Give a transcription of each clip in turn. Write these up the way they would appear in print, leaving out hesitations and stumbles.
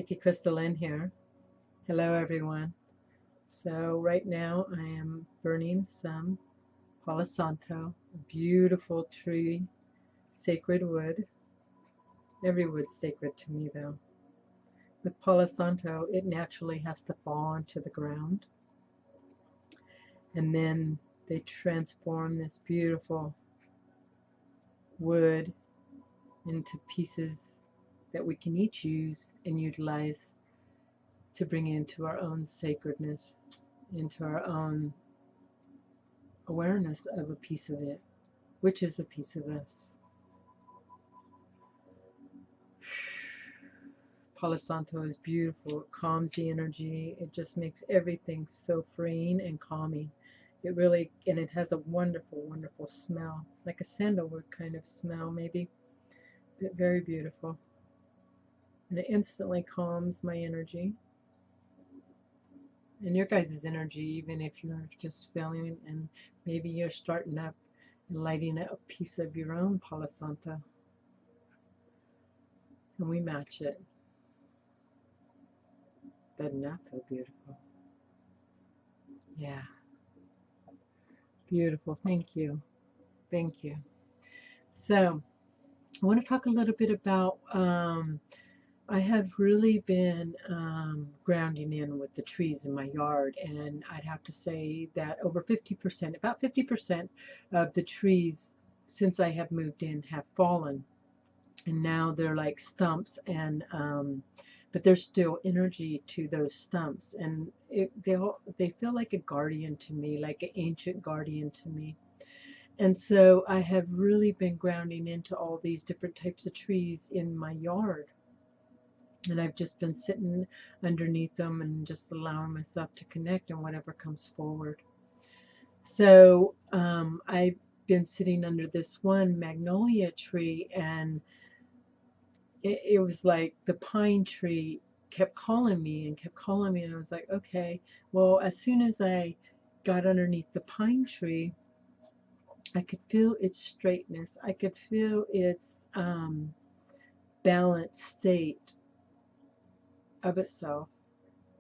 Vicky Crystalline here. Hello everyone. So right now I am burning some Palo Santo, a beautiful tree, sacred wood. Every wood's sacred to me though. With Palo Santo, it naturally has to fall onto the ground. And then they transform this beautiful wood into pieces that we can each use and utilize to bring into our own sacredness, into our own awareness of a piece of it, which is a piece of us. Palo Santo is beautiful. It calms the energy. It just makes everything so freeing and calming. It really, and it has a wonderful, wonderful smell, like a sandalwood kind of smell, maybe, but very beautiful. And it instantly calms my energy. And your guys' energy, even if you're just feeling and maybe you're starting up and lighting a piece of your own Palo Santo. And we match it. Doesn't that feel beautiful? Yeah. Beautiful. Thank you. Thank you. So, I want to talk a little bit about I have really been grounding in with the trees in my yard, and I'd have to say that over 50%, about 50% of the trees since I have moved in have fallen, and now they're like stumps, and but there's still energy to those stumps, and they feel like a guardian to me, like an ancient guardian to me. And so I have really been grounding into all these different types of trees in my yard. And I've just been sitting underneath them and just allowing myself to connect and whatever comes forward. So I've been sitting under this one magnolia tree, and it was like the pine tree kept calling me and kept calling me. And I was like, okay, well, as soon as I got underneath the pine tree, I could feel its straightness. I could feel its balanced state of itself,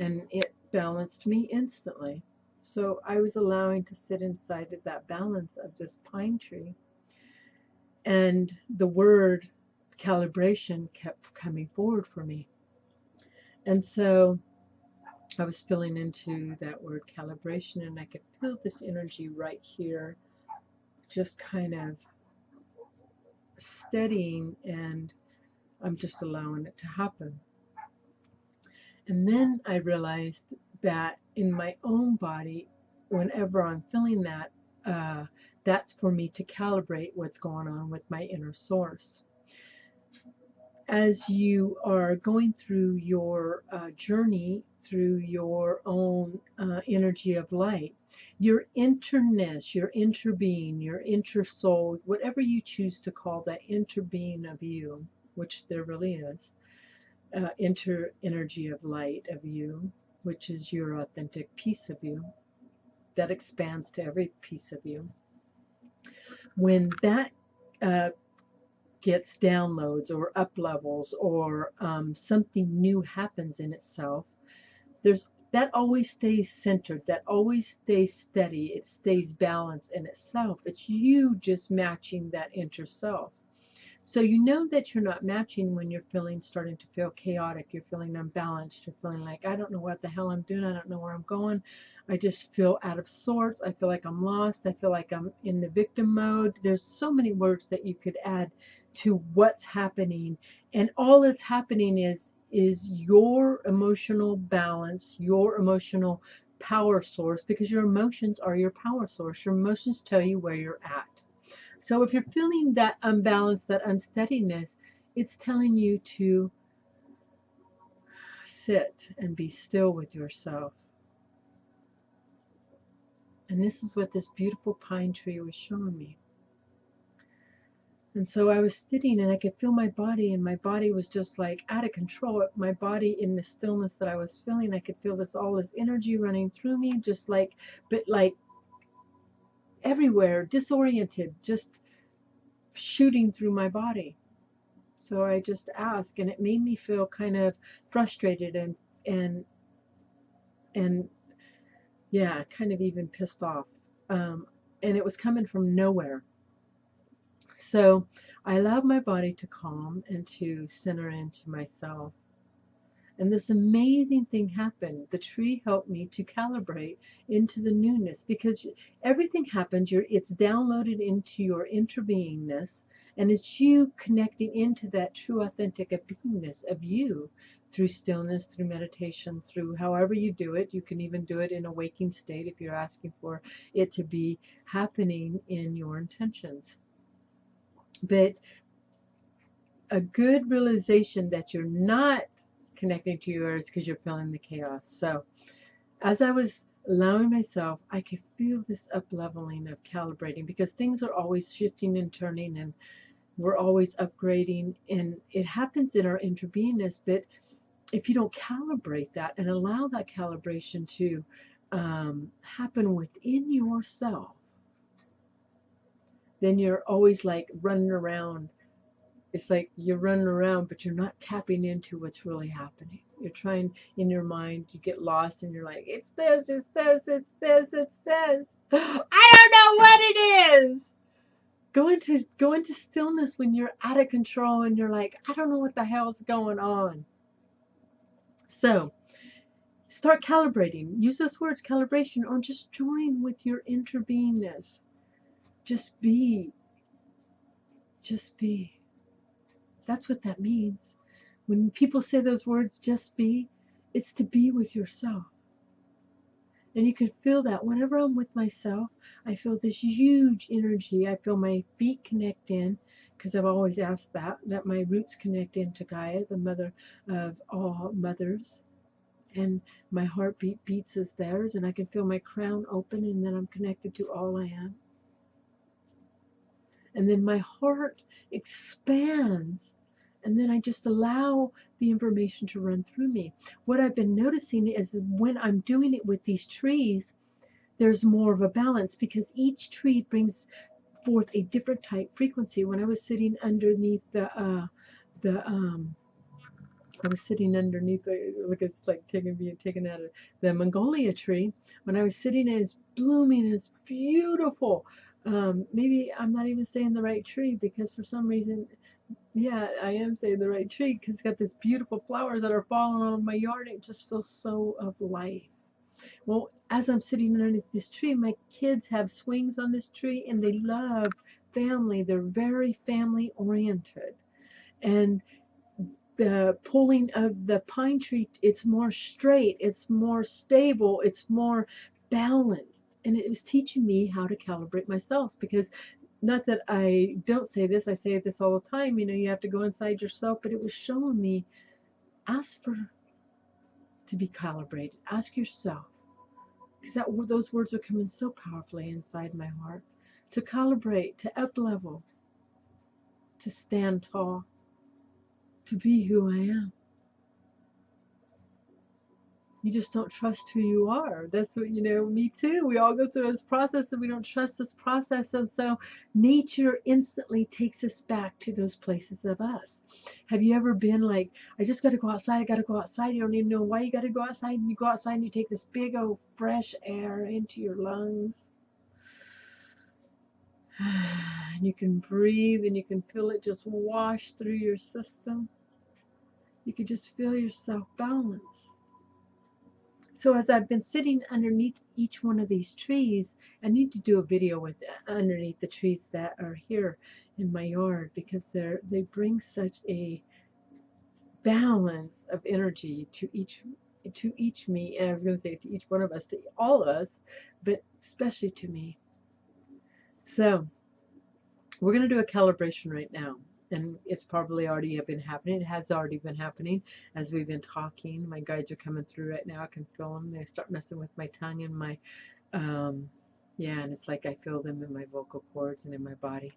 and it balanced me instantly. So I was allowing to sit inside of that balance of this pine tree, and the word calibration kept coming forward for me. And so I was feeling into that word calibration, and I could feel this energy right here, just kind of steadying, and I'm just allowing it to happen. And then I realized that in my own body, whenever I'm feeling that, that's for me to calibrate what's going on with my inner source. As you are going through your journey through your own energy of light, your interness, your interbeing, your intersoul, whatever you choose to call that interbeing of you, which there really is, energy of light of you, which is your authentic piece of you that expands to every piece of you. When that gets downloads or up levels, or something new happens in itself, that always stays centered, that always stays steady, it stays balanced in itself. It's you just matching that inner self. So you know that you're not matching when you're starting to feel chaotic, you're feeling unbalanced, you're feeling like, I don't know what the hell I'm doing, I don't know where I'm going, I just feel out of sorts, I feel like I'm lost, I feel like I'm in the victim mode. There's so many words that you could add to what's happening, and all that's happening is your emotional balance, your emotional power source, because your emotions are your power source. Your emotions tell you where you're at. So if you're feeling that unbalance, that unsteadiness, it's telling you to sit and be still with yourself. And this is what this beautiful pine tree was showing me. And so I was sitting and I could feel my body, and my body was just like out of control. My body, in the stillness that I was feeling, I could feel all this energy running through me, just like, but like everywhere, disoriented, just shooting through my body. So I just ask, and it made me feel kind of frustrated and and yeah, kind of even pissed off. And it was coming from nowhere. So I allowed my body to calm and to center into myself. And this amazing thing happened. The tree helped me to calibrate into the newness because everything happens. It's downloaded into your interbeingness, and it's you connecting into that true, authentic beingness of you through stillness, through meditation, through however you do it. You can even do it in a waking state if you're asking for it to be happening in your intentions. But a good realization that you're not connecting to yours because you're feeling the chaos. So as I was allowing myself, I could feel this up leveling of calibrating because things are always shifting and turning and we're always upgrading, and it happens in our interbeingness. But if you don't calibrate that and allow that calibration to happen within yourself, then you're always like running around. It's like you're running around, but you're not tapping into what's really happening. You're trying in your mind, you get lost and you're like, it's this, it's this, it's this, it's this. I don't know what it is. Go into stillness when you're out of control and you're like, I don't know what the hell's going on. So start calibrating. Use those words, calibration, or just join with your interbeingness. Just be. Just be. That's what that means. When people say those words, just be, it's to be with yourself. And you can feel that whenever I'm with myself, I feel this huge energy. I feel my feet connect in, because I've always asked that my roots connect into Gaia, the mother of all mothers. And my heartbeat beats as theirs, and I can feel my crown open, and then I'm connected to all I am. And then my heart expands, and then I just allow the information to run through me. What I've been noticing is when I'm doing it with these trees, there's more of a balance because each tree brings forth a different type frequency. When I was sitting underneath I was sitting underneath look, it's like being taken out of the Mongolia tree. When I was sitting and it's blooming, it's beautiful. Maybe I'm not even saying the right tree because for some reason, yeah, I am saying the right tree because it's got this beautiful flowers that are falling on my yard. It just feels so of life. Well, as I'm sitting underneath this tree, my kids have swings on this tree and they love family. They're very family oriented. And the pulling of the pine tree, it's more straight, it's more stable, it's more balanced. And it was teaching me how to calibrate myself because not that I don't say this, I say this all the time, you have to go inside yourself, but it was showing me, ask for to be calibrated, ask yourself, because those words are coming so powerfully inside my heart, to calibrate, to up level, to stand tall, to be who I am. You just don't trust who you are. That's what, me too. We all go through this process and we don't trust this process. And so nature instantly takes us back to those places of us. Have you ever been like, I just got to go outside. I got to go outside. You don't even know why you got to go outside. And you go outside and you take this big old fresh air into your lungs. And you can breathe and you can feel it just wash through your system. You can just feel yourself balance. So as I've been sitting underneath each one of these trees, I need to do a video with underneath the trees that are here in my yard because they bring such a balance of energy to each me, and I was going to say to each one of us, to all of us, but especially to me. So we're going to do a calibration right now. And it's probably already been happening. It has already been happening as we've been talking. My guides are coming through right now. I can feel them. They start messing with my tongue and my, and it's like I feel them in my vocal cords and in my body.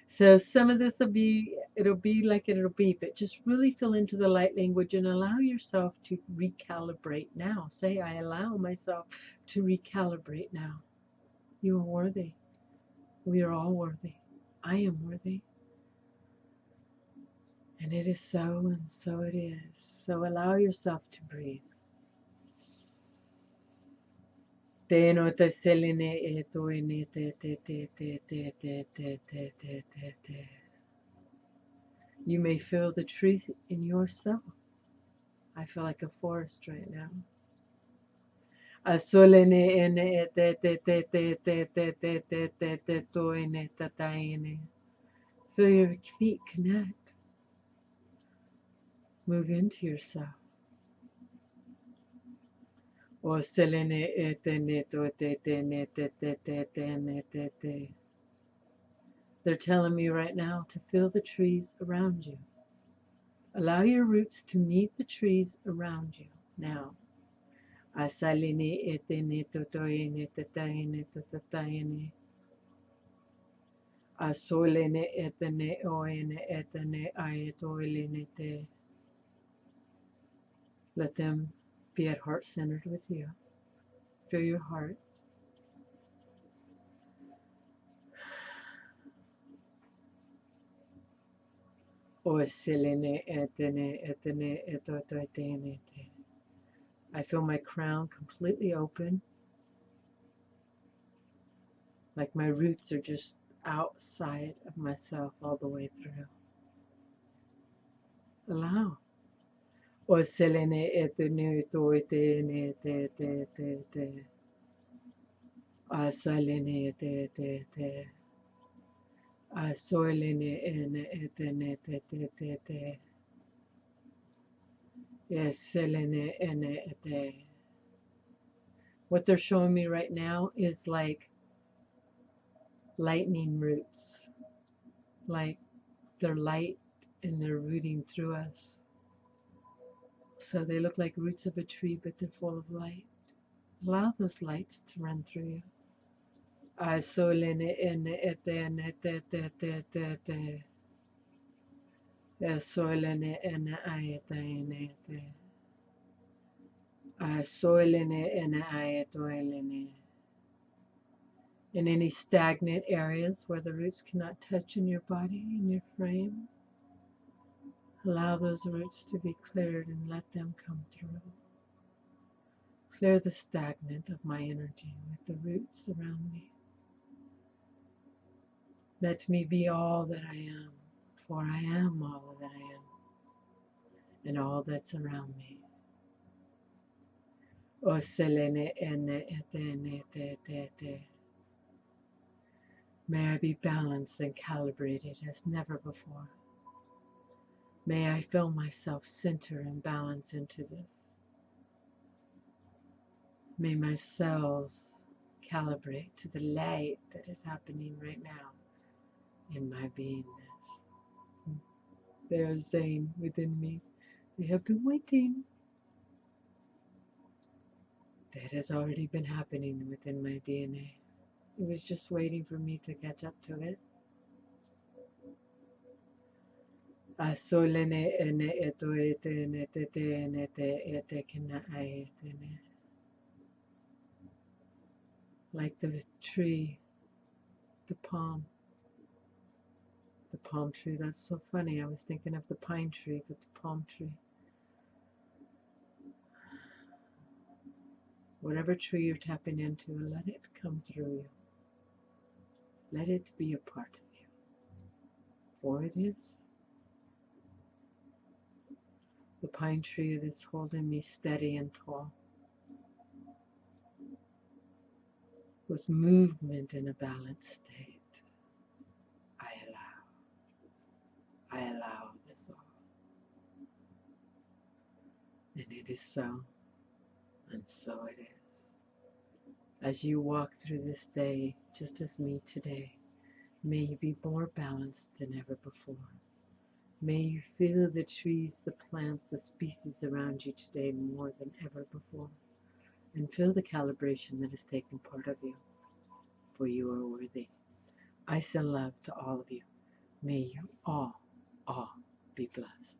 So some of this it'll be like it'll be, but just really feel into the light language and allow yourself to recalibrate now. Say, I allow myself to recalibrate now. You are worthy. We are all worthy. I am worthy. And it is so, and so it is. So allow yourself to breathe. You may feel the truth in yourself. I feel like a forest right now. Feel your feet connect. Move into yourself. They're telling me right now to feel the trees around you. Allow your roots to meet the trees around you now. Let them be at heart centered with you. Feel your heart. I feel my crown completely open, like my roots are just outside of myself all the way through. Allow. What they're showing me right now is like lightning roots, like they're light and they're rooting through us. So they look like roots of a tree, but they're full of light. Allow those lights to run through you. In any stagnant areas where the roots cannot touch in your body, in your frame, allow those roots to be cleared and let them come through. Clear the stagnant of my energy with the roots around me. Let me be all that I am, for I am all that I am, and all that's around me. May I be balanced and calibrated as never before. May I feel myself center and balance into this. May my cells calibrate to the light that is happening right now in my beingness. They are saying within me, they have been waiting. That has already been happening within my DNA. It was just waiting for me to catch up to it. Like the tree, the palm tree. That's so funny. I was thinking of the pine tree, but the palm tree. Whatever tree you're tapping into, let it come through you. Let it be a part of you. For it is. The pine tree that's holding me steady and tall. With movement in a balanced state. I allow this all. And it is so, and so it is. As you walk through this day, just as me today, may you be more balanced than ever before. May you feel the trees, the plants, the species around you today more than ever before. And feel the calibration that is taking part of you, for you are worthy. I send love to all of you. May you all be blessed.